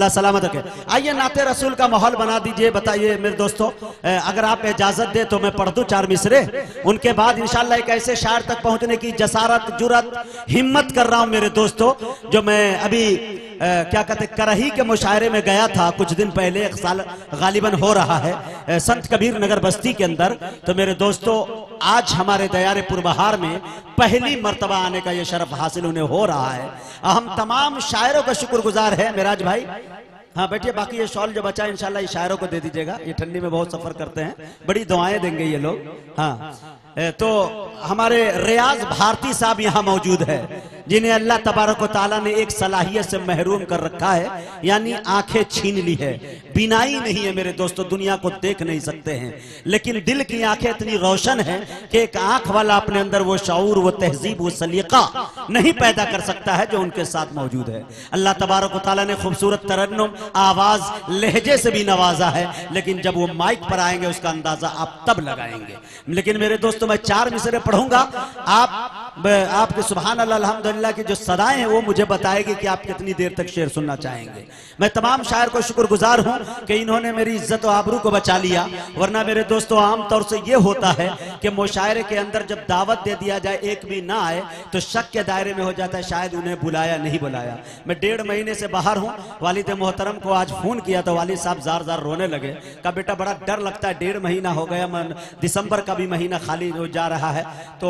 खुदा सलामत रखे। आइए नाते रसूल का माहौल बना दीजिए। बताइए मेरे दोस्तों, अगर आप इजाजत दे तो मैं पढ़ दूं 4 मिसरे, उनके बाद इंशाल्लाह एक ऐसे शायर तक पहुंचने की जसारत जुरत हिम्मत कर रहा हूं मेरे दोस्तों। जो मैं अभी क्या कहते करही के मुशायरे में गया था कुछ दिन पहले, 1 साल गालिबन हो रहा है संत कबीर नगर बस्ती के अंदर। तो मेरे दोस्तों आज हमारे दयारे पुरबहार में पहली मर्तबा आने का ये शरफ हासिल उन्हें हो रहा है। हम तमाम शायरों का शुक्रगुजार है। मेराज भाई हाँ बैठिए, बाकी ये शॉल जो बचा इंशाल्लाह ये शायरों को दे दीजिएगा, ये ठंडी में बहुत सफर करते हैं, बड़ी दुआएं देंगे ये लोग। हाँ तो हमारे रियाज भारती साहब यहाँ मौजूद है, जिन्हें अल्लाह तबारक व तआला ने एक सलाहियत से महरूम कर रखा है, यानी आंखें छीन ली है। बिनाई नहीं है मेरे दोस्तों, दुनिया को देख नहीं सकते हैं, लेकिन दिल की आंखें इतनी रोशन है कि एक आंख वाला अपने अंदर वो शऊर, वो तहजीब, वो सलीका नहीं पैदा कर सकता है जो उनके साथ मौजूद है। अल्लाह तबारक व तआला ने खूबसूरत तरन्नुम, आवाज, लहजे से भी नवाजा है, लेकिन जब वो माइक पर आएंगे उसका अंदाजा आप तब लगाएंगे। लेकिन मेरे दोस्तों मैं 4 मिसरे पढ़ूंगा, आपके सुभान अल्लाह अल्हम्दुलिल्लाह की जो सदाएं हैं वो मुझे बताएगी कि आप कितनी देर तक शेर सुनना चाहेंगे। मैं तमाम शायर को शुक्रगुजार हूं कि इन्होंने मेरी इज्जत और आबरू को बचा लिया, वरना मेरे दोस्तों आमतौर से ये होता है कि मुशायरे के अंदर जब दावत दे दिया जाए एक भी ना आए तो शक के दायरे में हो जाता है, शायद उन्हें बुलाया नहीं बुलाया। मैं 1.5 महीने से बाहर हूं। वालिद मोहतरम को आज फोन किया तो वालिद साहब जार जार रोने लगे, कहा बेटा बड़ा डर लगता है, 1.5 महीना हो गया, दिसंबर का भी महीना खाली हो जा रहा है, तो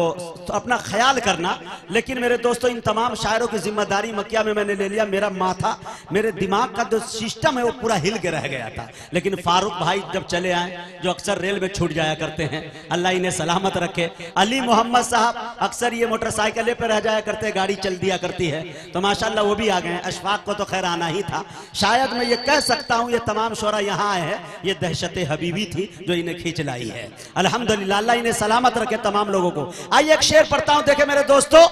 अपना ख्याल करना। लेकिन मेरे दोस्तों इन तमाम शायरों की जिम्मेदारी मक्या में मैंने ले लिया। मेरा माथा, मेरे दिमाग का जो सिस्टम है वो पूरा हिल के रह गया था, लेकिन फारूक भाई जब चले आए, जो अक्सर रेल में छूट जाया करते हैं, अल्लाह इन्हें सलामत रखे। अली मोहम्मद साहब अक्सर ये मोटरसाइकिल पे रह जाया करते, गाड़ी चल दिया करती है, तो माशाल्लाह वो भी आ गए। अशफाक को तो खैर आना ही था। शायद मैं ये कह सकता हूँ ये तमाम शोरा यहाँ आए हैं, ये दहशत हबीबी थी जो इन्हें खींच लाई है। अल्हम्दुलिल्लाह, अल्लाह इन्हें सलामत रखे तमाम लोगों को। आइए एक शेर पढ़ता हूं, देखे मेरे दोस्तों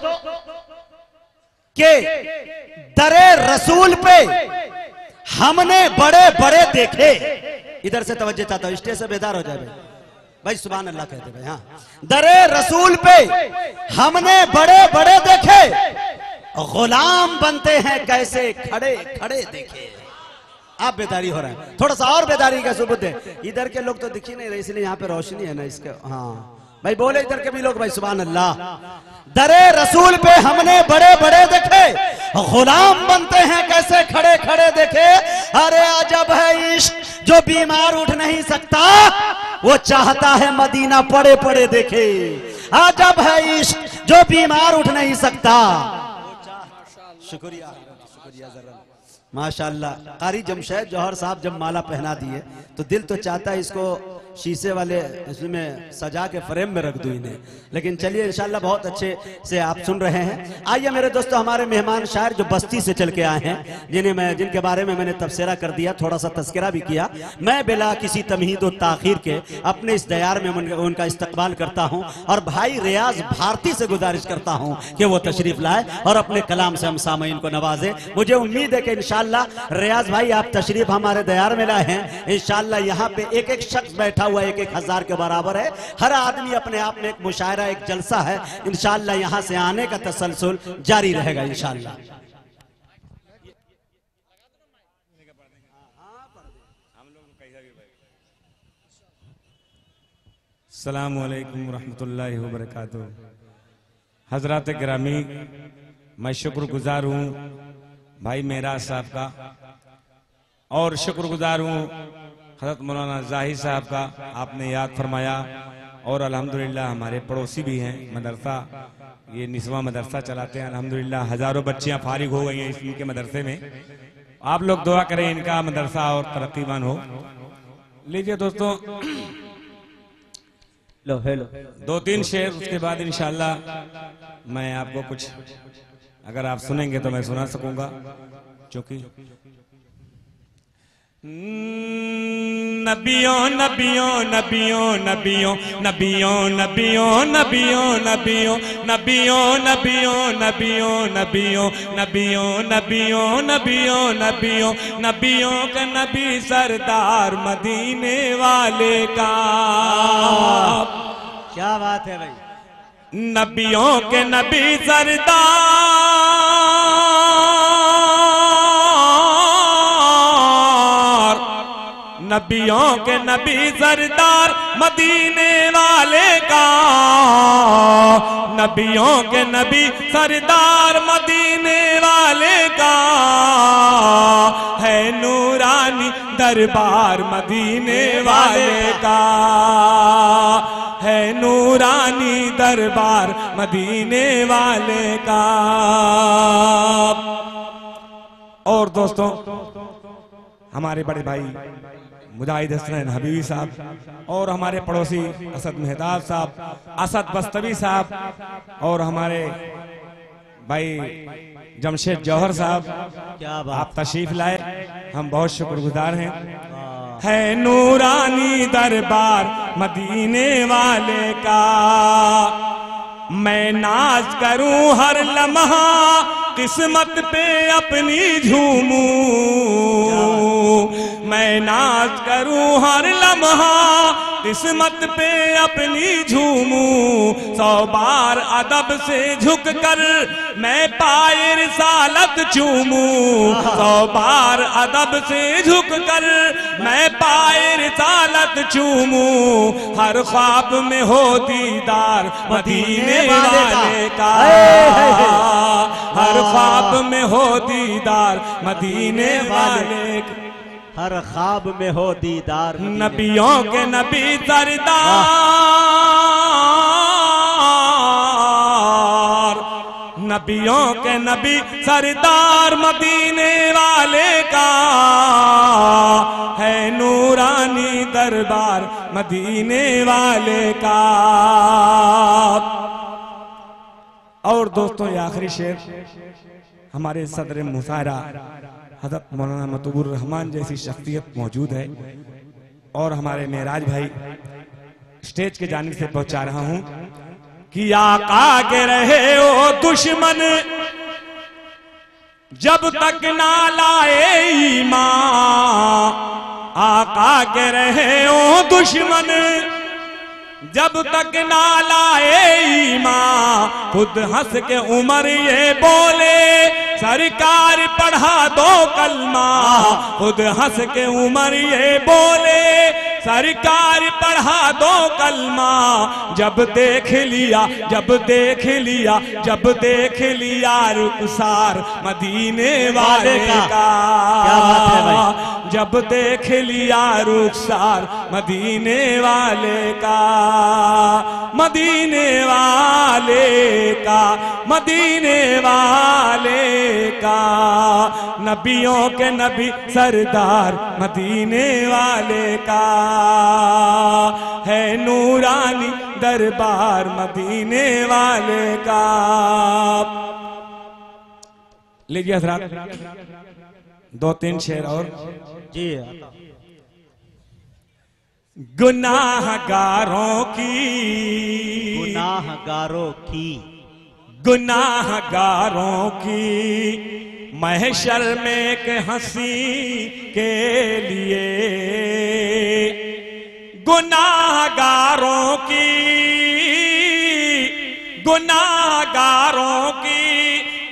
के दरे रसूल पे हमने बड़े बड़े देखे। इधर से तवज्जो चाहता हूं, स्टेज से बेदार हो जाए भाई सुभान अल्लाह कहते भाई। हाँ, दरे रसूल पे हमने बड़े बड़े देखे, गुलाम बनते हैं कैसे खड़े खड़े देखे। आप बेदारी हो रहा है, थोड़ा सा और बेदारी का सबूत है। इधर के लोग तो दिख ही नहीं रहे, इसलिए यहाँ पे रोशनी है ना इसके। हाँ भाई बोले इधर के भी लोग भाई सुभान अल्लाह। दरे रसूल पे हमने बड़े बड़े देखे, गुलाम बनते हैं कैसे खड़े खड़े देखे। अरे अजब है इश्क जो बीमार उठ नहीं सकता, वो चाहता है मदीना पड़े पड़े देखे। अजब है इश्क जो बीमार उठ नहीं सकता। शुक्रिया शुक्रिया जरा माशाअल्लाह। कारी जमशेद जौहर साहब जब माला पहना दिए तो दिल तो चाहता है इसको शीशे वाले इसमें सजा के फ्रेम में रख दूं इन्हें, लेकिन चलिए इंशाल्लाह बहुत अच्छे से आप सुन रहे हैं। आइए मेरे दोस्तों, हमारे मेहमान शायर जो बस्ती से चल के आए हैं, जिनके बारे में मैंने तबसरा कर दिया, थोड़ा सा तस्करा भी किया, मैं बिला किसी तमहीद और ताखीर के अपने इस दयार में उनका इस्तकबाल करता हूँ और भाई रियाज भारती से गुजारिश करता हूँ कि वो तशरीफ लाए और अपने कलाम से हम सामईन को नवाजे। मुझे उम्मीद है कि इंशाल्लाह रियाज भाई आप तशरीफ हमारे दयार में लाए हैं। इंशाल्लाह यहाँ पे एक एक शख्स बैठा हुआ 1-1 के बराबर है, हर आदमी अपने आप में एक मुशायरा, एक जलसा है। इंशाल्लाह यहां से आने का तसलसल जारी रहेगा इंशाल्लाह। अस्सलामु अलैकुम रहमतुल्लाहि व बरकातुहू। हजरात गिरामी, मैं शुक्रगुजार हूँ भाई मेराज साहब का, और शुक्रगुजार हूँ हज़रत मौलाना जाहिर साहब का, आपने याद फरमाया। और अल्हम्दुलिल्लाह हमारे पड़ोसी भी हैं, मदरसा, ये निस्वा मदरसा चलाते हैं। अल्हम्दुलिल्लाह हज़ारों बच्चियां फारिग हो गई हैं इनके मदरसे में। आप लोग दुआ करें इनका मदरसा और तरक्कीवान हो। लीजिए दोस्तों, लो हेलो 2-3 शेर, उसके बाद इंशाल्लाह मैं आपको कुछ, अगर आप सुनेंगे तो मैं सुना सकूंगा, क्योंकि नबियों नबियों नबियों नबियों नबियों नबियों नबियों नबियों नबियों नबियों नबियों नबियों नबियों नबियों नबियों नबियों नबियों का नबी सरदार मदीने वाले का। क्या बात है भाई, नबियों के नबी सरदार नबियों के नबी सरदार मदीने वाले का, नबियों के नबी सरदार मदीने वाले का, है नूरानी दरबार मदीने वाले का, है नूरानी दरबार मदीने वाले का। और दोस्तों, हमारे बड़े भाई मुजाहिद हसन हबीबी साहब और हमारे पड़ोसी असद मेहताब साहब, असद बस्तवी साहब और हमारे भाई जमशेद जौहर साहब, क्या बात, आप तशरीफ लाए, हम बहुत शुक्रगुजार हैं। है नूरानी दरबार मदीने वाले का, मैं नाज करूं हर लम्हा किस्मत पे अपनी झूमूं, मैं नाज करूं हर लम्हा किस्मत पे अपनी झूमूं, 100 बार अदब से झुक कर मैं पाए रिसालत चूमूं, 100 बार अदब से झुक कर मैं पाए रिसालत चूमूं, हर ख्वाब में हो दीदार मदीने वाले का, हर ख्वाब में हो दीदार मदीने वाले का, हर ख्वाब में हो दीदार नबियों के नबी सरदार, नबियों के नबी सरदार मदीने वाले का, है नूरानी दरबार मदीने वाले का। और दोस्तों, ये आखिरी शेर हमारे सदर मुशायरा हज़रत मौलाना मतबूर रहमान जैसी शख्सियत मौजूद है और हमारे मेराज भाई स्टेज के जानिब से पहुंचा रहा हूं कि आका के रहे ओ दुश्मन जब तक ना लाए ईमान, आका के रहे ओ दुश्मन जब तक ना लाए ईमान, खुद हंस के उमर ये बोले सरकार पढ़ा दो कलमा, खुद हंस के उमर ये बोले सरकार पढ़ा दो कलमा, जब देख लिया जब देख लिया जब देख लिया रुखसार मदीने वाले का, जब देख लिया रुखसार मदीने वाले का, मदीने वाले का, मदीने वाले का, नबियों के नबी सरदार मदीने वाले का, है नूरानी दरबार मदीने वाले का। लीजिए हज़रात, 2-3 शेर और जी। गुनाहगारों की, गुनाहगारों की, गुनाहगारों की महशर में एक हंसी के लिए, गुनाहगारों की, गुनाहगारों की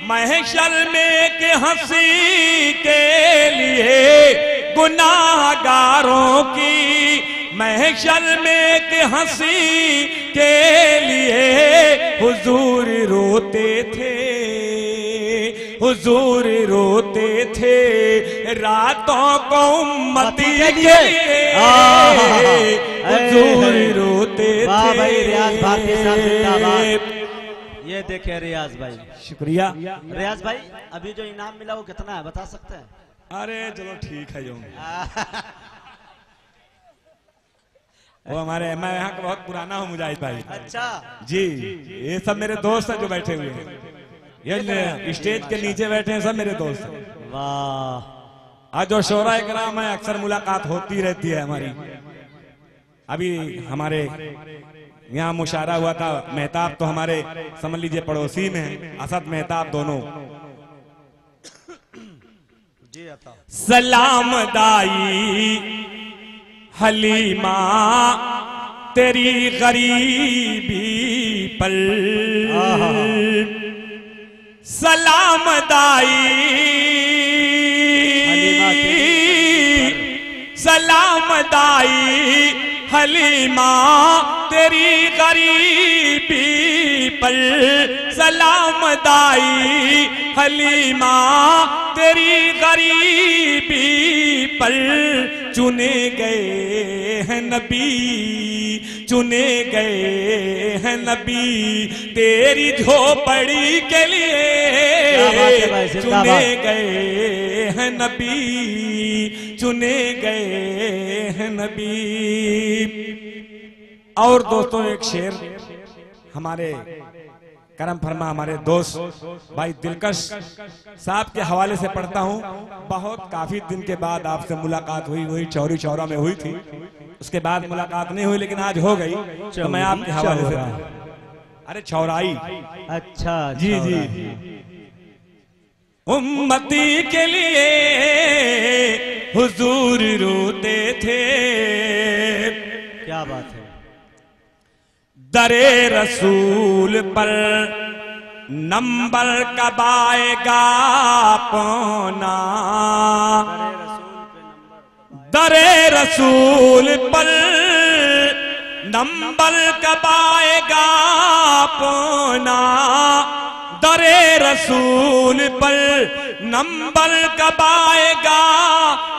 महशर में एक हंसी के लिए, गुनाहगारों की महशर में एक हंसी के लिए, हुजूर रोते थे, हुजूर रोते थे रातों को उम्मती के लिए, हुजूर रोते थे। भाई रियाज भारती साहब जिंदाबाद। ये देखे रियाज भाई, शुक्रिया। रियाज भाई, अभी जो इनाम मिला वो कितना है बता सकते हैं? अरे चलो ठीक है, जो वो हमारे, मैं यहाँ का बहुत पुराना हूँ मुजाहिद भाई। अच्छा जी, ये सब मेरे दोस्त हैं जो बैठे हुए हैं, ये स्टेज के नीचे बैठे हैं, सब मेरे दोस्त हैं। वाह, आज जो शोरा कराम है, अक्सर मुलाकात होती रहती है हमारी। अभी हमारे यहाँ मुशायरा हुआ था, मेहताब तो हमारे समझ लीजिए पड़ोसी में है, असद मेहताब दोनों। सलाम दाई हलीमा तेरी गरीबी पर, सलाम दाई सलामदाई हलीमा तेरी गरीबी पर, सलामदाई हलीमा तेरी गरीबी पर। चुने गए हैं नबी, चुने गए हैं नबी तेरी झोपड़ी के लिए, चुने गए हैं नबी, चुने गए हैं नबी। और दोस्तों एक शेर हमारे करम फरमा हमारे दोस्त भाई दिलकश साहब के हवाले से पढ़ता हूँ। बहुत काफी दिन के बाद आपसे मुलाकात हुई, वही चौरी चौरा में हुई थी, उसके बाद मुलाकात नहीं हुई, लेकिन आज हो गई तो मैं आपके हवाले से। अरे चौराई, अच्छा जी जी। उम्मती के लिए हुजूर रोते थे, क्या बात है। दरे रसूल पर नंबर कब आएगा पौना, दरे रसूल पर नंबर कब आएगा पौना, दरे रसूल पर नंबर कब आएगा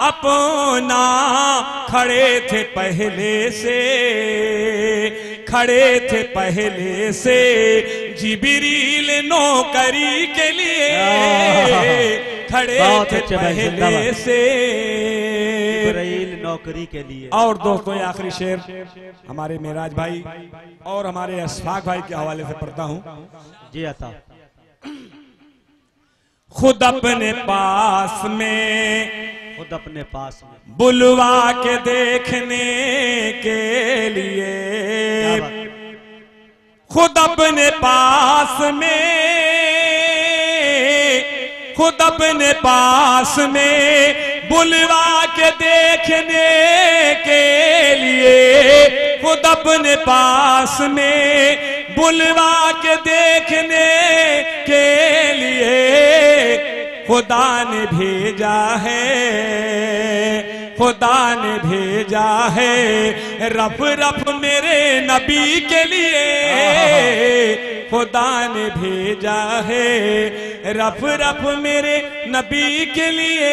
अपना। खड़े थे पहले से, खड़े थे पहले से जिब्रील नौकरी के लिए, खड़े थे पहले से जिब्रील नौकरी के लिए। और दोस्तों ये आखिरी शेर हमारे मेराज भाई और हमारे अशफाक भाई के हवाले से पढ़ता हूँ। जी अता। खुद अपने पास में, खुद अपने पास में बुलवा के देखने के लिए, खुद अपने पास में, खुद अपने पास में बुलवा के देखने के लिए, खुद अपने पास में बुलवा के देखने के लिए खुदा ने भेजा है, खुदा ने भेजा है रफ रफ मेरे नबी के लिए, खुदा ने भेजा है रफ रफ मेरे नबी के लिए।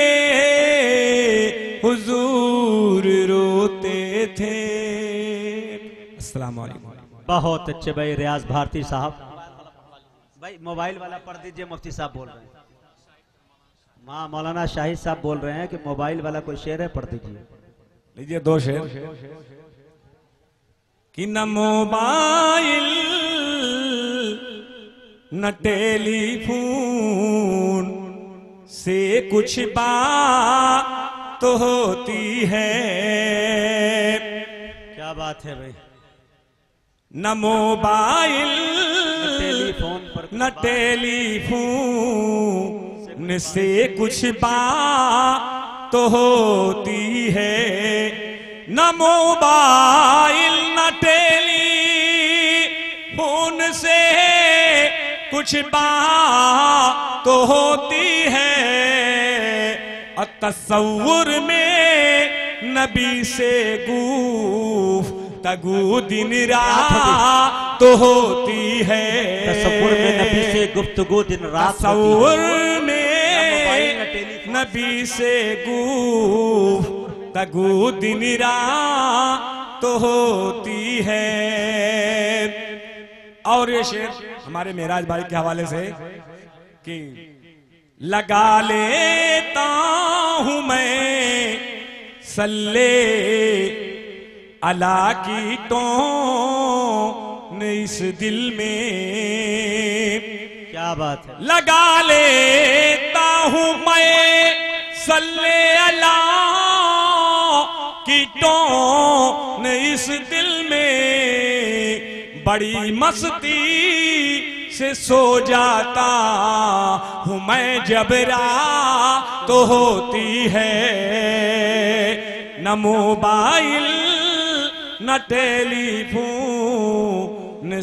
हुजूर रोते थे। अस्सलाम वालेकुम। बहुत अच्छे भाई रियाज भारती साहब। भाई मोबाइल वाला पढ़ दीजिए, मुफ्ती साहब बोल रहे हैं। माँ मौलाना शाहिद साहब बोल रहे हैं कि मोबाइल वाला कोई शेर है, पढ़ दीजिए। लीजिए दो शेर। कि न मोबाइल न टेलीफोन से कुछ बात तो होती है। क्या बात है भाई। न मोबाइल न टेलीफोन से कुछ बात तो होती है। न मोबाइल न टेलीफोन से कुछ बात तो होती है। और तस्वुर में नबी से गुफ्तगू दिन रात तो होती है। तस्वुर में नबी से गुफ्तगू दिन रात, तस्वुर में नबी से गुफ्तगू दिन रात तो होती है। और ये शेर हमारे मेराज भाई के हवाले से कि लगा लेता हूं मैं सल्ले अला की टोन इस दिल में। क्या बात है। लगा लेता हूं मैं सल्ले अला की टोन इस दिल में। बड़ी मस्ती से सो जाता हूं मैं जब रात तो होती है। न मोबाइल न टेलीफोन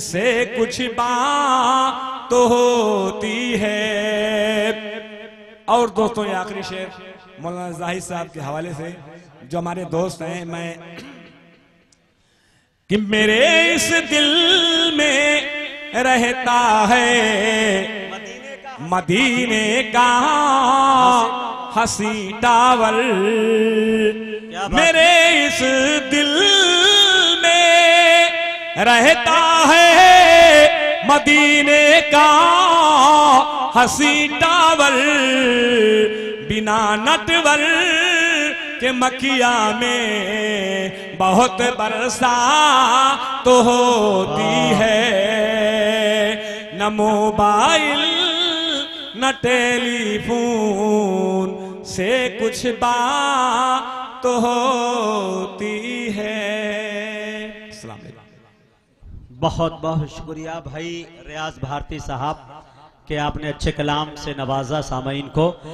से कुछ बात तो होती है। और दोस्तों ये आखिरी शेर मौलाना जाहिद साहब के हवाले से जो हमारे दोस्त हैं, मैं कि मेरे इस दिल में रहता है मदीने का हंसी टावर। मेरे इस दिल में रहता है मदीने का हंसी टावर। बिना नटवर के मकिया में बहुत बरसा तो होती है। न मोबाइल न टेलीफोन से कुछ बात तो होती है। अस्सलाम वालेकुम। बहुत बहुत शुक्रिया भाई रियाज भारती साहब के आपने अच्छे कलाम से नवाजा सामईन को।